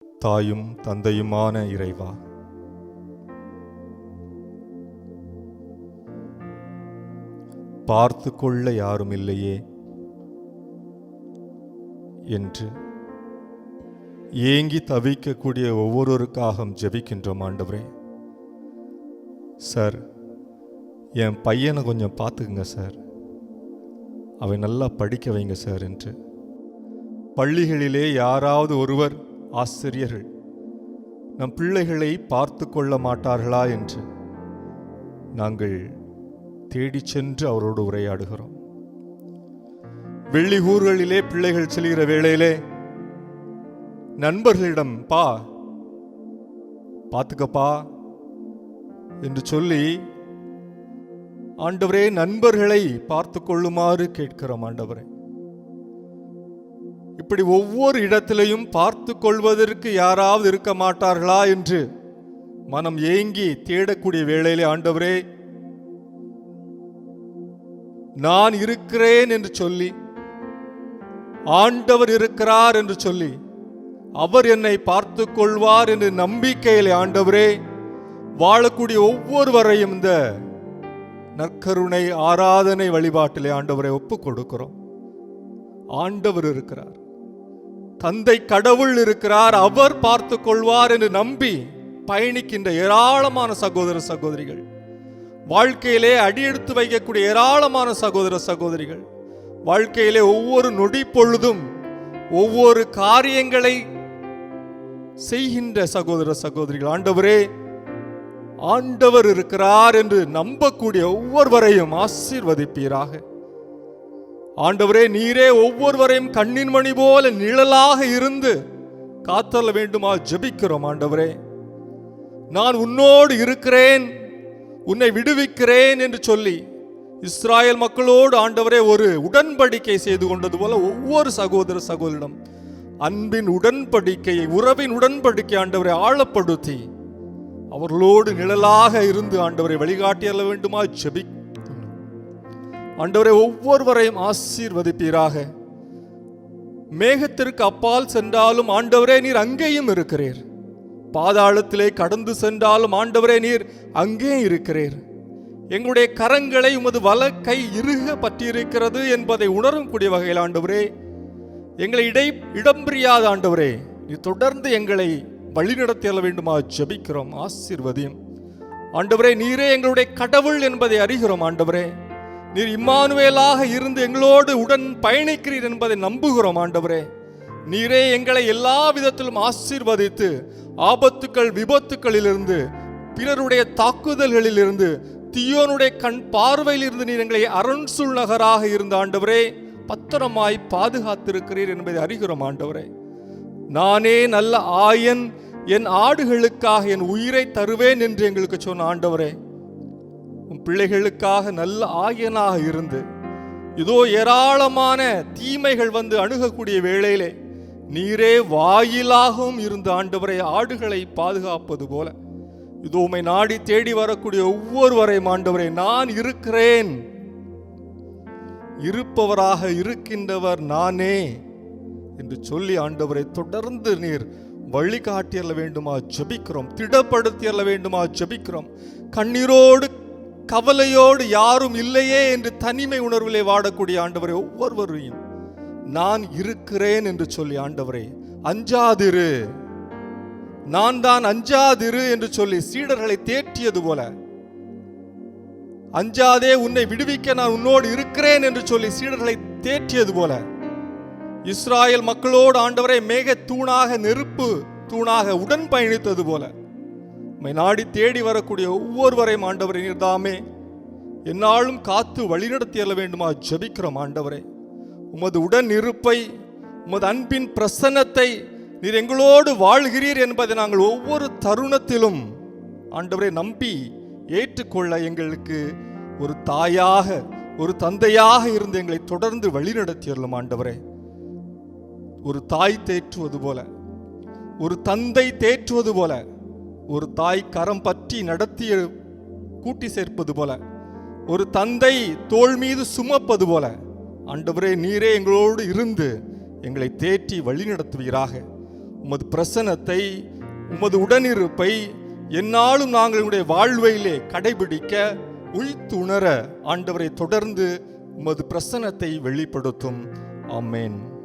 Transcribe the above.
தாயும் தந்தையுமான இறைவா, பார்த்து கொள்ள யாரும் இல்லையே என்று ஏங்கி தவிக்கக்கூடிய ஒவ்வொருவருக்காகவும் ஜெபிக்கின்றோம் ஆண்டவரே. சார், என் பையனை கொஞ்சம் பார்த்துக்குங்க சார், அவன் நல்லா படிக்க வைங்க சார் என்று பள்ளிகளிலே யாராவது ஒருவர் ஆசிரியர்கள் நம் பிள்ளைகளை பார்த்து கொள்ள மாட்டார்களா என்று நாங்கள் தேடி சென்று அவரோடு உரையாடுகிறோம். வெள்ளி ஊர்களிலே பிள்ளைகள் செல்கிற வேளையிலே நண்பர்களிடம் பார்த்துக்கப்பா என்று சொல்லி ஆண்டவரே நண்பர்களை பார்த்து கொள்ளுமாறு கேட்கிறோம். ஆண்டவரே, இப்படி ஒவ்வொரு இடத்திலையும் பார்த்து கொள்வதற்கு யாராவது இருக்க மாட்டார்களா என்று மனம் ஏங்கி தேடக்கூடிய வேளையிலே ஆண்டவரே, நான் இருக்கிறேன் என்று சொல்லி, ஆண்டவர் இருக்கிறார் என்று சொல்லி, அவர் என்னை பார்த்து கொள்வார் என்று நம்பிக்கையிலே ஆண்டவரே வாழக்கூடிய ஒவ்வொருவரையும் இந்த நற்கருணை ஆராதனை வழிபாட்டிலே ஆண்டவரை ஒப்புக் கொடுக்கிறோம். ஆண்டவர் இருக்கிறார், தந்தை கடவுள் இருக்கிறார், அவர் பார்த்து கொள்வார் என்று நம்பி பயணிக்கின்ற ஏராளமான சகோதர சகோதரிகள், வாழ்க்கையிலே அடியெடுத்து வைக்கக்கூடிய ஏராளமான சகோதர சகோதரிகள், வாழ்க்கையிலே ஒவ்வொரு நொடி பொழுதும் ஒவ்வொரு காரியங்களை செய்கின்ற சகோதர சகோதரிகள், ஆண்டவரே ஆண்டவர் இருக்கிறார் என்று நம்பக்கூடிய ஒவ்வொருவரையும் ஆசீர்வதிப்பீராக. ஆண்டவரே, நீரே ஒவ்வொருவரையும் கண்ணின் மணி போல நிழலாக இருந்து காத்தள்ள வேண்டுமா ஜெபிக்கிறோம். ஆண்டவரே, நான் உன்னோடு இருக்கிறேன், உன்னை விடுவிக்கிறேன் என்று சொல்லி இஸ்ராயல் மக்களோடு ஆண்டவரே ஒரு உடன்படிக்கை செய்து கொண்டது போல ஒவ்வொரு சகோதர சகோதரிடம் அன்பின் உடன்படிக்கையை, உறவின் உடன்படிக்கை ஆண்டவரை ஆழப்படுத்தி அவர்களோடு நிழலாக இருந்து ஆண்டவரை வழிகாட்டியல்ல வேண்டுமா ஜெபி. ஆண்டவரை ஒவ்வொருவரையும் ஆசீர்வதிப்பீராக. மேகத்திற்கு அப்பால் சென்றாலும் ஆண்டவரே நீர் அங்கேயும் இருக்கிறீர், பாதாளத்திலே கடந்து சென்றாலும் ஆண்டவரே நீர் அங்கே இருக்கிறீர். எங்களுடைய கரங்களை உமது வலக்கை இறுக பற்றியிருக்கிறது என்பதை உணரும் கூடிய வகையில் ஆண்டவரே எங்களை இடம் பிரியாத ஆண்டவரே நீ தொடர்ந்து எங்களை வழிநடத்தியல்ல வேண்டுமா ஜெபிக்கிறோம். ஆசீர்வதியும் ஆண்டவரே, நீரே எங்களுடைய கடவுள் என்பதை அறிகிறோம். ஆண்டவரே, நீர் இம்மானுவேலாக இருந்து எங்களோடு உடன் பயணிக்கிறீர் என்பதை நம்புகிறோம். ஆண்டவரே, நீரே எங்களை எல்லா விதத்திலும் ஆசீர்வதித்து ஆபத்துக்கள் விபத்துக்களிலிருந்து, பிறருடைய தாக்குதல்களிலிருந்து, தீயோனுடைய கண் பார்வையிலிருந்து நீர் எங்களை அரண்சூழ் நகராக இருந்த ஆண்டவரே பத்திரமாய் பாதுகாத்திருக்கிறீர் என்பதை அறிகிறோம். ஆண்டவரே, நானே நல்ல ஆயன், என் ஆடுகளுக்காக என் உயிரை தருவேன் என்று எங்களுக்கு சொன்ன ஆண்டவரே, உன் பிள்ளைகளுக்காக நல்ல ஆயனாக இருந்து இதோ ஏராளமான தீமைகள் வந்து அணுகக்கூடிய வேளையிலே நீரே வாயிலாகவும் இருந்து ஆண்டவரை ஆடுகளை பாதுகாப்பது போல இதோ உம்மை நாடி தேடி வரக்கூடிய ஒவ்வொருவரையும் ஆண்டவரை நான் இருக்கிறேன், இருப்பவராக இருக்கின்றவர் நானே என்று சொல்லி ஆண்டவரை தொடர்ந்து நீர் வழிகாட்டியல்ல வேண்டுமா ஜெபிக்கிறோம். திடப்படுத்தியல்ல வேண்டுமா ஜெபிக்கிறோம். கண்ணீரோடு கவலையோடு யாரும் இல்லையே என்று தனிமை உணர்விலே வாடக்கூடிய ஆண்டவரை ஒவ்வொருவரையும் நான் இருக்கிறேன் என்று சொல்லி ஆண்டவரை அஞ்சாதிரு, நான் தான் அஞ்சாதிரு என்று சொல்லி சீடர்களை தேற்றியது போல, அஞ்சாதே உன்னை விடுவிக்க நான் உன்னோடு இருக்கிறேன் என்று சொல்லி சீடர்களை தேற்றியது போல, இஸ்ராயல் மக்களோடு ஆண்டவரை மேக தூணாக நெருப்பு தூணாக உடன் பயணித்தது போல உம்மை நாடி தேடி வரக்கூடிய ஒவ்வொருவரையும் ஆண்டவரை நீர்தாமே என்னாலும் காத்து வழிநடத்தியல்ல வேண்டுமா ஜெபிக்கிறோம். ஆண்டவரே, உமது உடன் இருப்பை, உமது அன்பின் பிரசன்னத்தை, நீர் எங்களோடு வாழ்கிறீர் என்பதை நாங்கள் ஒவ்வொரு தருணத்திலும் ஆண்டவரை நம்பி ஏற்றுக்கொள்ள எங்களுக்கு ஒரு தாயாக, ஒரு தந்தையாக இருந்து எங்களை தொடர்ந்து வழிநடத்தியல்லும் ஆண்டவரே. ஒரு தாய் தேற்றுவது போல, ஒரு தந்தை தேற்றுவது போல, ஒரு தாய் கரம் பற்றி நடத்திய கூட்டி சேர்ப்பது போல, ஒரு தந்தை தோள் மீது சுமப்பது போல ஆண்டவரே நீரே எங்களோடு இருந்து எங்களை தேற்றி வழி நடத்துவீராக. உமது பிரசன்னத்தை, உமது உடனிருப்பை எந்நாளும் நாங்கள் எங்களுடைய வாழ்வையிலே கடைபிடிக்க உய்த்துணர ஆண்டவரை தொடர்ந்து உமது பிரசன்னத்தை வெளிப்படுத்தும். ஆமென்.